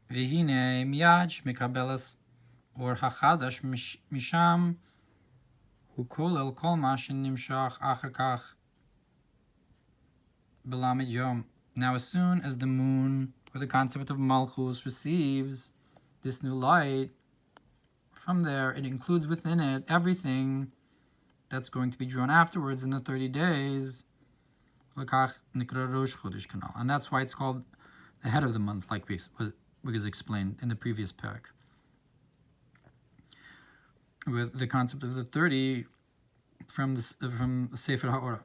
והנה מיד שמקבלס אור החדש משם הוא כולל כל מה שנמשך אחר כך בלמד יום. Now as soon as the moon, or the concept of Malchus, receives this new light, from there it includes within it everything that's going to be drawn afterwards in the 30 days. And that's why it's called the head of the month, like was explained in the previous parak, with the concept of the 30 from the Sefer HaOrah.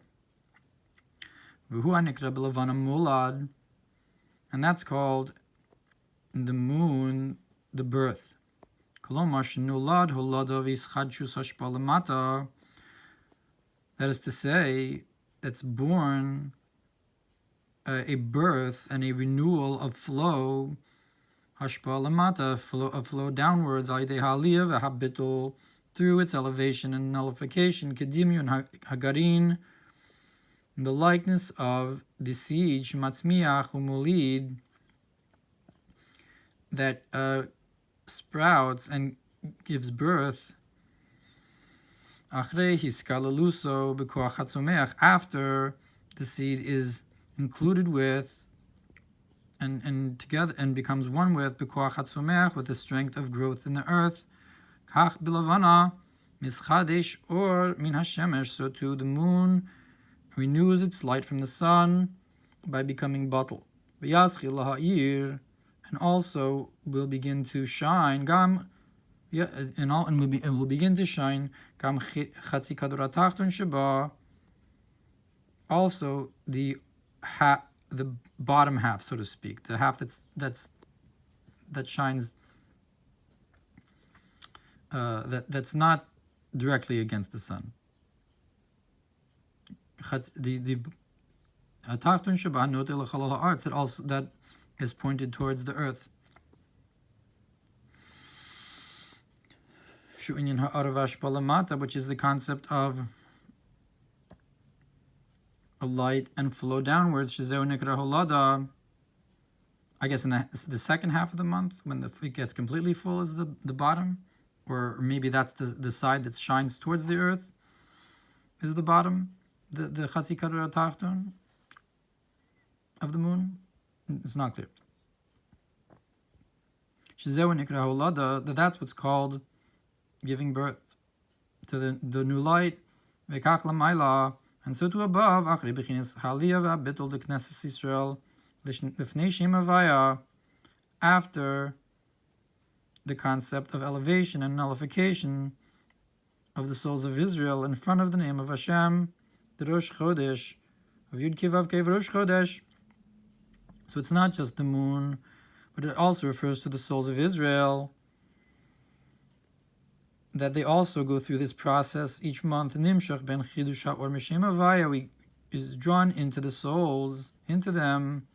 And that's called the moon, the birth. That is to say, that's born a birth and a renewal of flow, of flow downwards, through its elevation and nullification, hagarin, in the likeness of the seed, matzmiach umolid, that sprouts and gives birth, after the seed is included with and together and becomes one with the strength of growth in the earth. So too the moon renews its light from the sun by becoming bottle. And also will begin to shine will begin to shine also the bottom half, so to speak, the half that shines that's not directly against the sun. The Tachtun Shaba Note Arts that is pointed towards the earth. Which is the concept of a light and flow downwards. I guess in the second half of the month, when it gets completely full, is the bottom, or maybe that's the side that shines towards the earth is the bottom, the Chatzi Kadra Tachtun of the moon. It's not clear. That's what's called giving birth to the new light, and so to above, after the concept of elevation and nullification of the souls of Israel in front of the name of Hashem, the Rosh Chodesh, of Yud Kivav Kev Rosh Chodesh. So it's not just the moon, but it also refers to the souls of Israel, that they also go through this process each month. Nimshach ben Chidusha or Mishem Avaya is drawn into the souls, into them,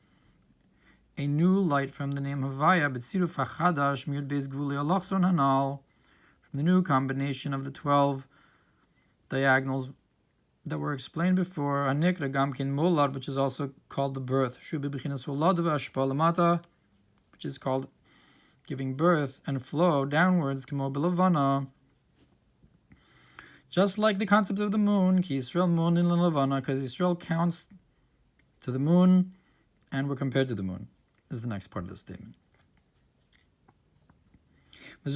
a new light from the name Havaya, Betsiru Fachadash, Miyud Beis Gvuli Alachson Hanal, from the new combination of the 12 diagonals that were explained before, Anikra Gamkin Molad, which is also called the birth, Shubi Bechinas Voladav Ashpalamata, which is called giving birth and flow downwards, Kimo Belavana. Just like the concept of the moon, Ki Yisrael moon in Lavana, because Yisrael counts to the moon and we're compared to the moon, is the next part of the statement. And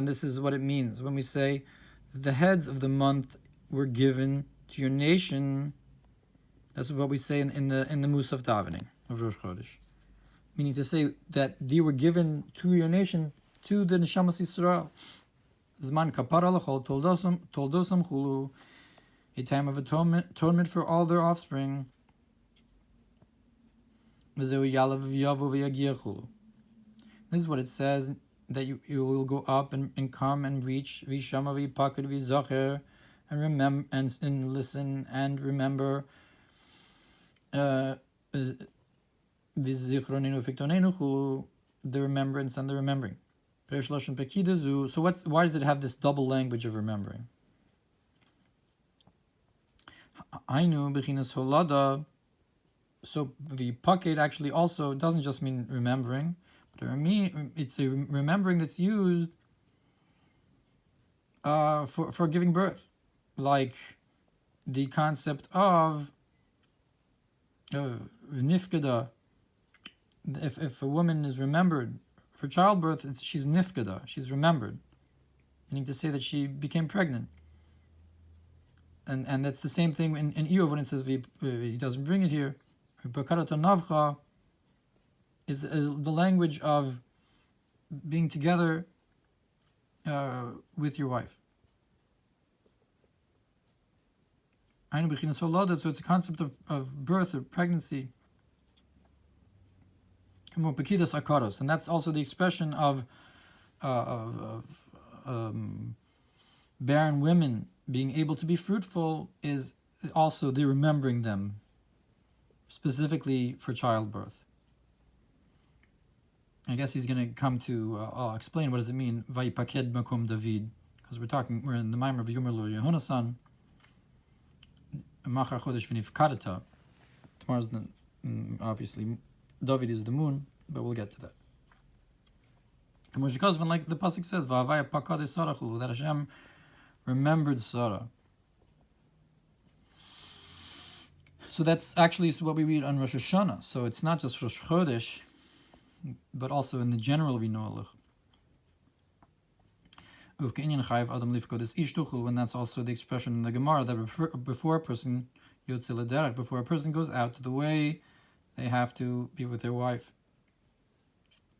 this is what it means when we say that the heads of the month were given to your nation. That's what we say in the Musaf davening of Rosh Chodesh, meaning to say that they were given to your nation, to the Neshamas Yisrael. Zman kapara l'chol toldosam chulu, a time of atonement for all their offspring. This is what it says, that you will go up and come and reach v'shama v'yipakad v'zacher, and remember and listen and remember the remembrance and the remembering. So why does it have this double language of remembering? So the paked actually also doesn't just mean remembering, but it's a remembering that's used for giving birth, like the concept of nifkada. If a woman is remembered for childbirth, she's nifkada, she's remembered, meaning to say that she became pregnant. And that's the same thing in Eov when it says he doesn't bring it here. Bakarato navcha is the language of being together with your wife. So it's a concept of birth or pregnancy. And that's also the expression of barren women being able to be fruitful, is also the remembering them, specifically for childbirth. I guess he's going to come to explain what does it mean, Vayipaked makom David, because we're in the Maamar of Yomar lo Yehonathan, Machar chodesh v'nifkadata. Tomorrow's obviously David is the moon, but we'll get to that. And when like the pasuk says, Va'avaya pakad esarachulu, that Hashem remembered Sarah. So that's actually what we read on Rosh Hashanah. So it's not just Rosh Chodesh, but also in the general Rinoalach. When that's also the expression in the Gemara that before a person before a person goes out to the way, they have to be with their wife.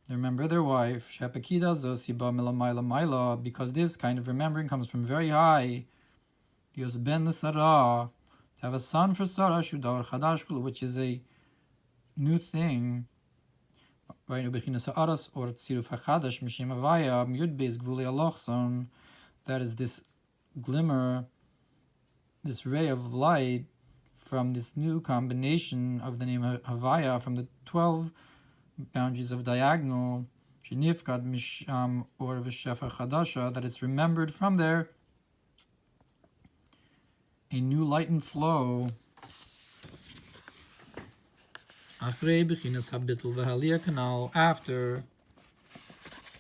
They remember their wife, because this kind of remembering comes from very high. To have a son for Sarah, which is a new thing. That is this glimmer, this ray of light from this new combination of the name Havaya from the 12 boundaries of diagonal, that it's remembered from there, a new light and flow. After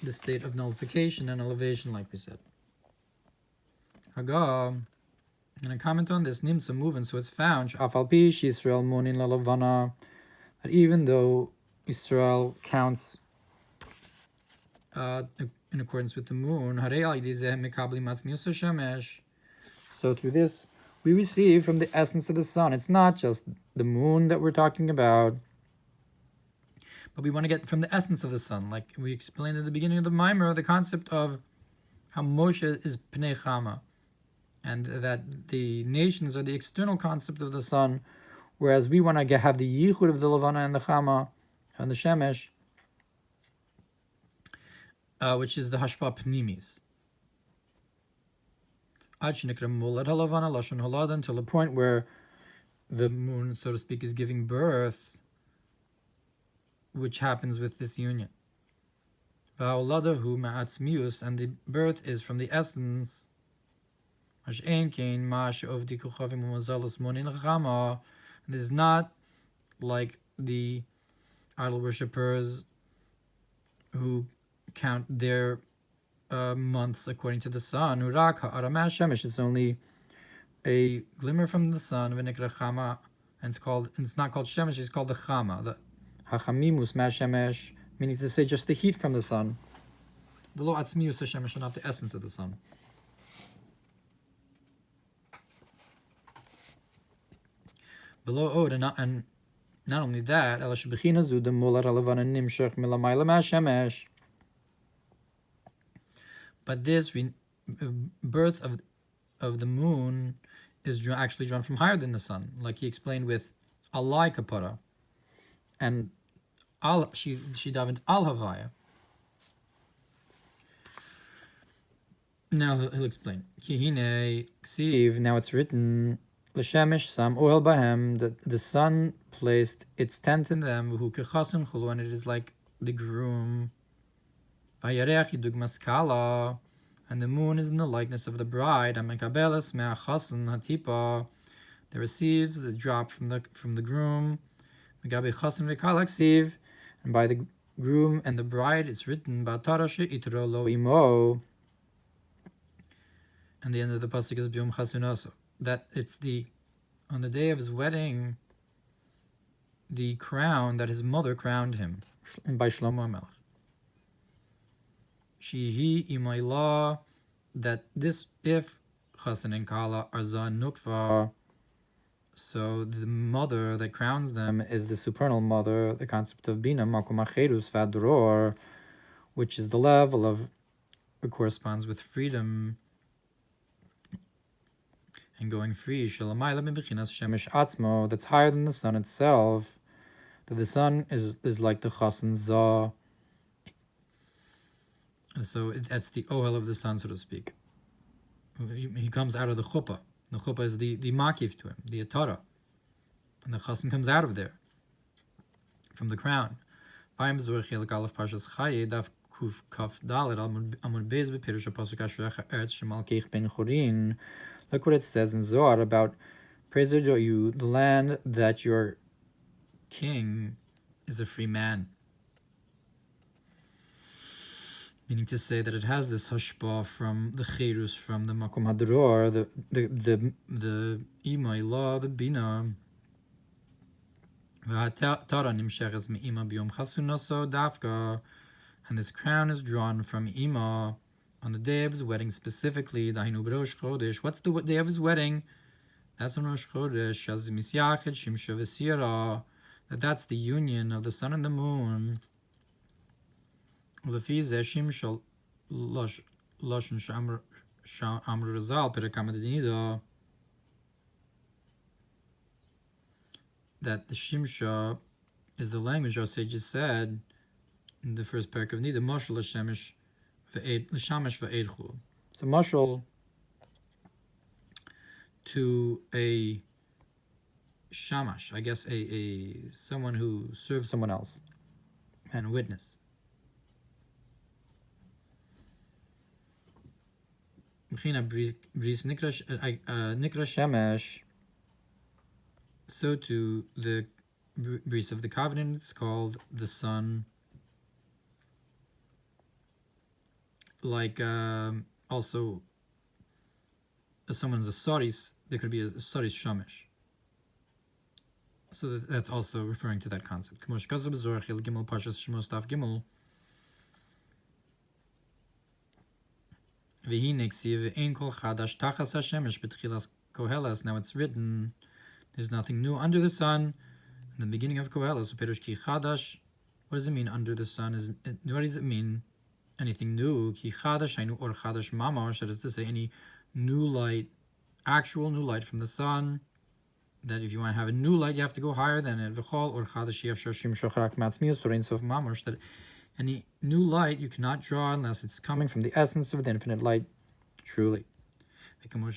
the state of nullification and elevation, like we said. Haga, and a comment on this, Nimsa moving, so it's found, Israel Monin Lalavana, that even though Israel counts in accordance with the moon, so through this we receive from the essence of the sun. It's not just the moon that we're talking about, but we want to get from the essence of the sun, like we explained at the beginning of the Maamar, the concept of how Moshe is Pnei Chama, and that the nations are the external concept of the sun, whereas we want to have the yichud of the Levana and the Chama and the Shemesh, which is the Hashpa Pnimis. Until the point where the moon, so to speak, is giving birth, which happens with this union. And the birth is from the essence. And it is not like the idol worshippers who count their months according to the sun. It's only a glimmer from the sun, and it's not called Shemesh, it's called the Chama, the Hachamimus Shemesh, meaning to say just the heat from the sun. Below Atzmius Shemesh, not the essence of the sun. Below Od, and not only that, but this birth of the moon is actually drawn from higher than the sun, like he explained with Alai Kapara, and she davened Al Havaya. Now he'll explain. Now it's written, L'shemesh sam oil bahem, that the sun placed its tent in them, and it is like the groom. And the moon is in the likeness of the bride. That receives the drop from the groom. Megabe chasen v'kalaksiv, and by the groom and the bride, it's written Ba'atara she'itro lo imo. And the end of the pasuk is B'yom chasunaso. That it's on the day of his wedding, the crown that his mother crowned him by Shlomo HaMelech. Shehi imayla, that this, if chasen and kala are zan nukva, so the mother that crowns them is the supernal mother, the concept of bina, makom acherus vadror, which is the level of, it corresponds with freedom and going free. Shalamayla bechinas shemesh atzmo, that's higher than the sun itself. That the sun is like the chasen zah. And so that's the ohel of the sun, so to speak. He comes out of the chuppah. The chuppah is the makif to him, the atara. And the chasen comes out of there, from the crown. Look what it says in Zohar about, praise you, the land that your king is a free man. Meaning to say that it has this hashpah from the cherus, from the makom hadror, the imay law, the bina. And this crown is drawn from Ima on the day of his wedding specifically. What's the day of his wedding? That's on Rosh Chodesh. That's the union of the sun and the moon. That the Shimsha is the language our sages said in the first parak of Nida, Mashal L'Shemesh L'Shamesh V'Eidchu. It's a mashal to a shamash, I guess a someone who serves someone else, and a witness. Nikra Shemesh. So to the bris of the covenant, it's called the sun. Like also, if someone's a saris, there could be a saris shamish. So that's also referring to that concept. Now it's written, there's nothing new under the sun. In the beginning of Koheles, what does it mean under the sun? What does it mean? Anything new? Ki chadash hainu or chadash mamash. That is to say, any new light, actual new light from the sun. That if you want to have a new light, you have to go higher than it. V'chol or chadash yavshar shim shochrak matzmius or ein sof mamash. That any new light you cannot draw unless it's coming from the essence of the infinite light, truly. And what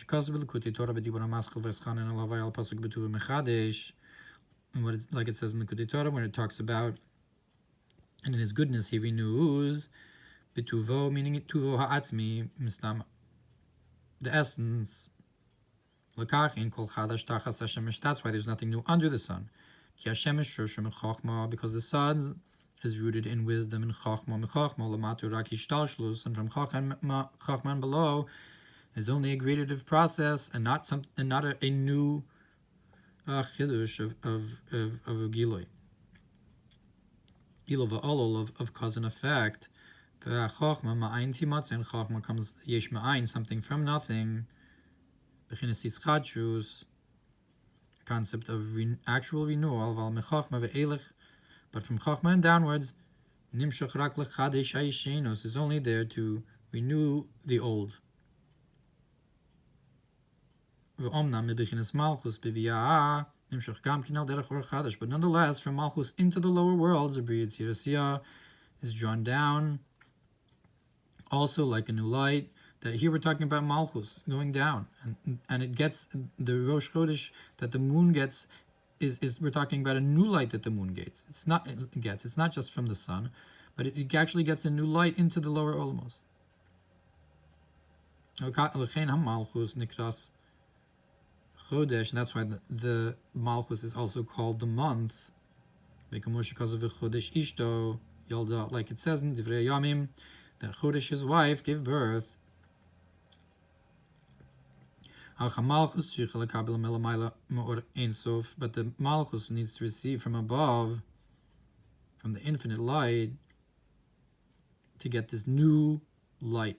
it's like it says in the Kutei Torah when it talks about, and in his goodness he renews, bituvo, meaning tuvo ha'atzmi mistama, the essence. That's why there's nothing new under the sun. Because the sun is rooted in wisdom and chachma, and from chachma below is only a gradative process, and not a new chidush of a giloi. Ilova of cause and effect. Chachma ma'ayin timatz, and chachma comes yesh ma'ayin, something from nothing. Bechinas yitzchadshus, concept of actual renewal. Val mechachma ve'elech, but from chachma and downwards, nimshach rak lechadesh hayishenos, is only there to renew the old. But nonetheless, from Malchus into the lower worlds, is drawn down, also like a new light. That here we're talking about Malchus going down, and it gets the Rosh Chodesh that the moon gets is we're talking about a new light that the moon gets. It's not just from the sun, but it actually gets a new light into the lower olamos. Chodesh, and that's why the Malchus is also called the month, Like it says in Divrei Yamim, that Chodesh, his wife, gave birth. But the Malchus needs to receive from above, from the infinite light, to get this new light.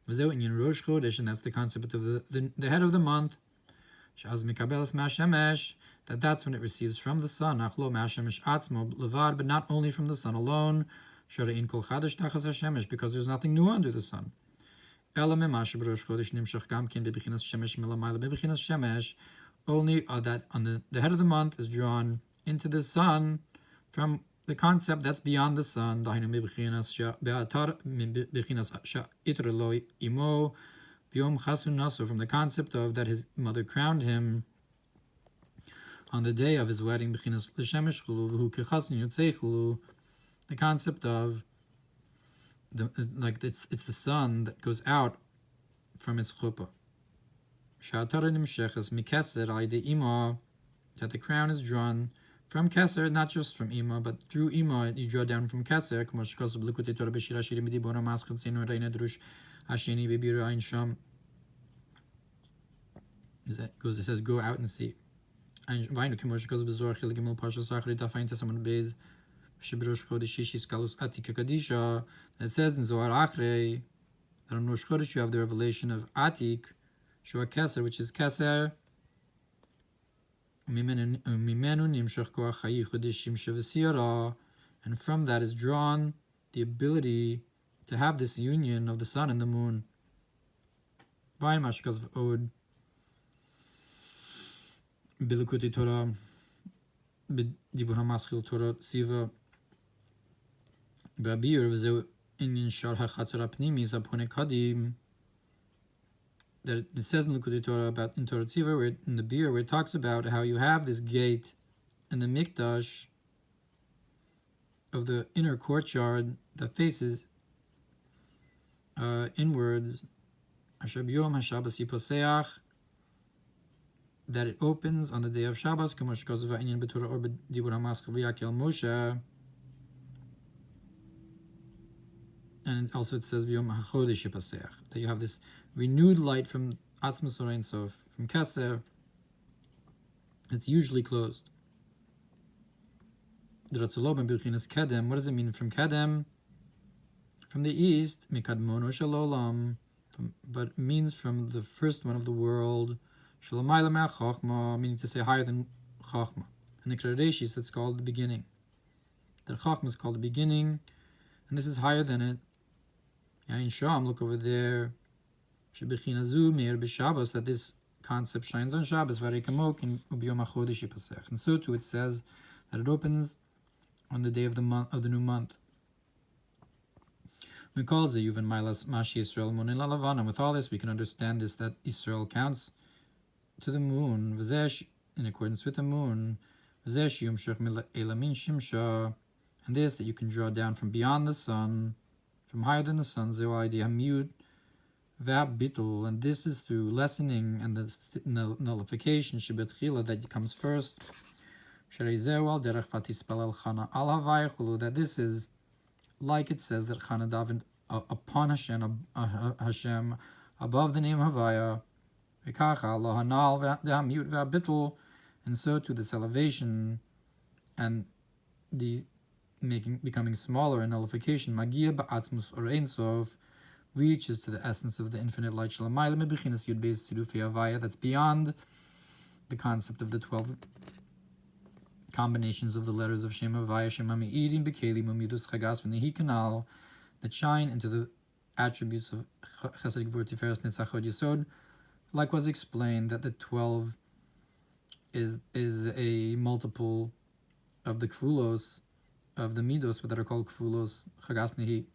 And that's the concept of the head of the month. That's when it receives from the sun, but not only from the sun alone, because there's nothing new under the sun. Only that on the head of the month is drawn into the sun from the concept that's beyond the sun, from the concept of that his mother crowned him on the day of his wedding, the concept of it's the sun that goes out from his chuppah. That the crown is drawn from Keser, not just from Ima, but through Ima you draw down from Keser. It says, go out and see. It says in Zohar Achrei that on Rosh Chodesh you have the revelation of Atik, Shua Keser, which is Keser. And from that is drawn the ability to have this union of the sun and the moon. Bilikuti Torah, Dibur HaMaschil Torah Tziva, Babir v'zeu inyan shar ha'chatzar ha'pnimis ha'ponek hadim. That it says in Likutei Torah about in Torah Tziva, where in the beer, where it talks about how you have this gate in the mikdash of the inner courtyard that faces inwards. Asher b'yom haShabbos yiposeach, that it opens on the day of Shabbos. K'mo shekazov ha'inyan b'Torah or b'dibur ha'maschil v'yakel Moshe. And also it says b'yom hachodesh yiposeach, that you have this renewed light from Atzmus or Ein Sof, from Keser. It's usually closed. What does it mean from Kedem? From the east, Mikadmono Shalolam, but it means from the first one of the world, Shalomayla Chachma, meaning to say higher than Chachma. And the Kradeshis, it's called the beginning. The Chachma is called the beginning, and this is higher than it. Yain Sham, look over there. That this concept shines on Shabbos, and so too it says that it opens on the day of the month of the new month. And with all this we can understand this, that Israel counts to the moon in accordance with the moon, and this that you can draw down from beyond the sun, from higher than the sun, and this is through lessening and the nullification that comes first. That this is like it says that Chana davened upon Hashem above the name Havaya, and so to this elevation and the becoming smaller and nullification reaches to the essence of the infinite light that's beyond the concept of the 12 combinations of the letters of Shem Havaya, Shema Me'idin, Bekeli, Mumidus, Chagas, V'nehi Kanal, that shine into the attributes of Chesed, Gvur, Tiferes, Netzach, Hod, Yesod. Like was explained, that the 12 is a multiple of the Kfulos, of the Midos, that are called Kfulos, Chagas, Nehi.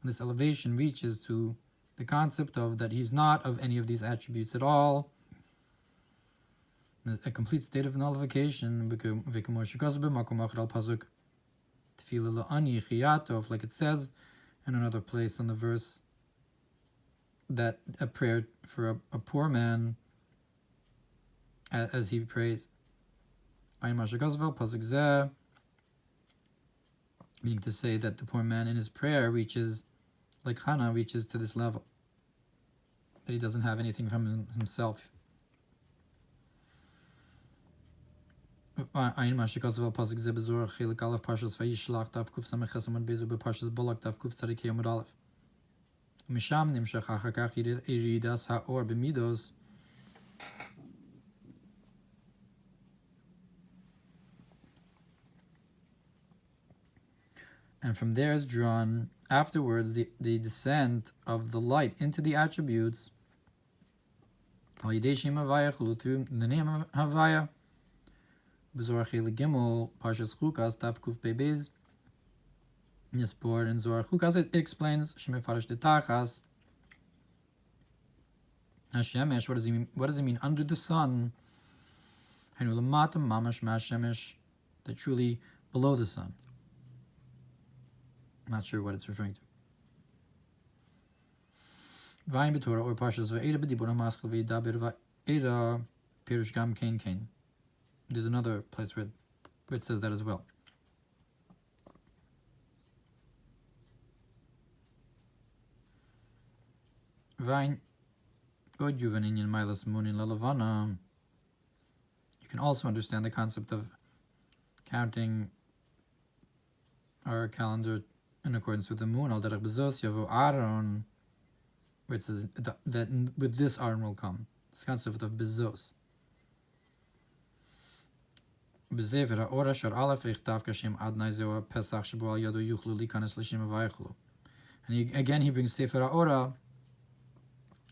This elevation reaches to the concept of that he's not of any of these attributes at all, a complete state of nullification, like it says in another place on the verse that a prayer for a poor man as he prays. Meaning to say that the poor man in his prayer reaches, like Hannah reaches to this level, that he doesn't have anything from himself. ומשם נמשך אחר כך ירידת האור במידות, and from there is drawn afterwards the descent of the light into the attributes through the name of Havaya. B'Zohar Chelik Gimel, Parshas Chukas, Tav Kuf Beis. In this board in Zohar Chukas, it explains Shemefarish Detachas Hashemesh. What does he mean? What does it mean under the sun? Hanu Lamatam Mamash Mashemesh, that truly below the sun. Not sure what it's referring to. Vayin b'Torah or Parshas Va'eda b'Dibur HaMaschel V'Yidaber Va'eda Pirush Gam Kain Kain. There's another place where it says that as well. Vayin Od Yuvaninyan Milas Munin Lalavana. You can also understand the concept of counting our calendar in accordance with the moon, al derech bezos yavo Aaron, where it says that with this Aaron will come. It's the concept of bezos. Bezever ha'ora shar alef eichtav kashem adnai zeo pesach shebo al yado yuchlu likanes l'shem avaychlu. And again he brings Sefer ha'ora,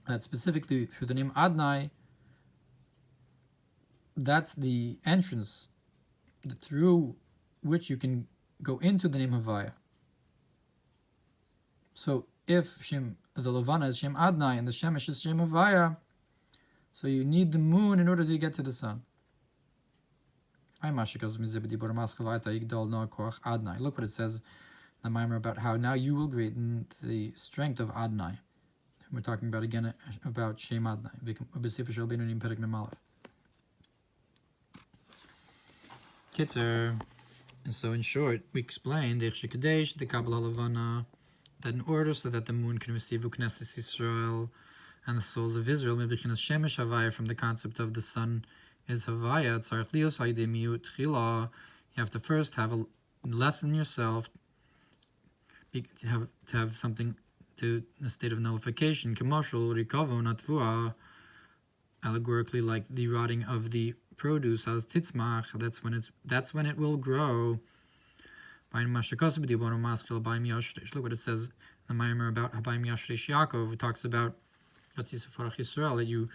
that specifically through the name Adnai, that's the entrance through which you can go into the name Havaya. So if Shem, the Levana is Shem Adnai and the Shemesh is Shem Havaya, so you need the moon in order to get to the sun. Look what it says in the Maamer about how now you will greaten the strength of Adnai. We're talking about again about Shem Adnai. Kitzer. And so in short, we explained the Kabbalah Levana, that in order so that the moon can receive Knesset Israel and the souls of Israel, Shemesh Havaya, from the concept of the sun is Havaya, you have to first have a lesson yourself, to have something to a state of nullification, allegorically like the rotting of the produce as titzmach, that's when it will grow. Look what it says in the Maamer about Habayim Yashresh Yaakov. It talks about Yisrael, that you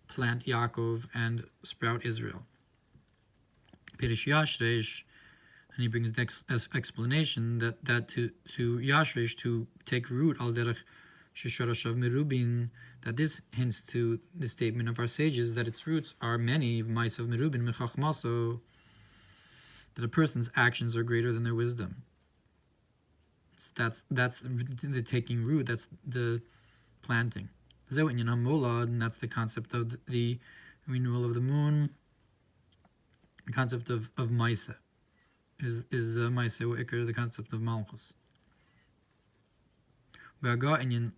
plant Yaakov and sprout Israel. Pirish Yashresh, and he brings the explanation that to Yashresh, to take root, al derech sheshorashav merubin, that this hints to the statement of our sages that its roots are many, ma'asav merubin mechachmaso, that a person's actions are greater than their wisdom. That's the taking root, that's the planting. And that's the concept of the renewal of the moon. The concept of Maisa is Maisa Ikar, the concept of Malchus. And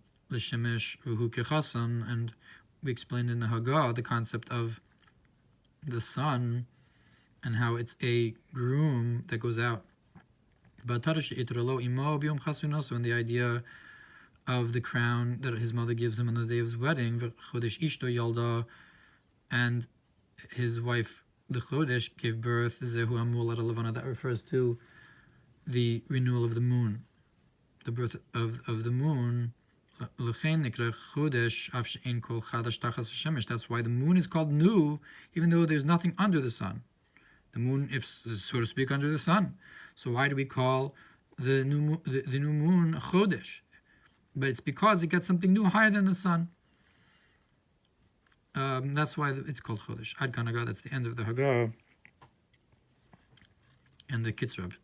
we explained in the Haggah the concept of the sun and how it's a groom that goes out. And the idea of the crown that his mother gives him on the day of his wedding, and his wife, the Chodesh, gave birth, that refers to the renewal of the moon, the birth of the moon. That's why the moon is called new, even though there's nothing under the sun. The moon, if so to speak, under the sun. So why do we call the new moon Chodesh? But it's because it gets something new higher than the sun. That's why it's called Chodesh. Ad kan Haggah, that's the end of the Haggah and the Kitzur of it.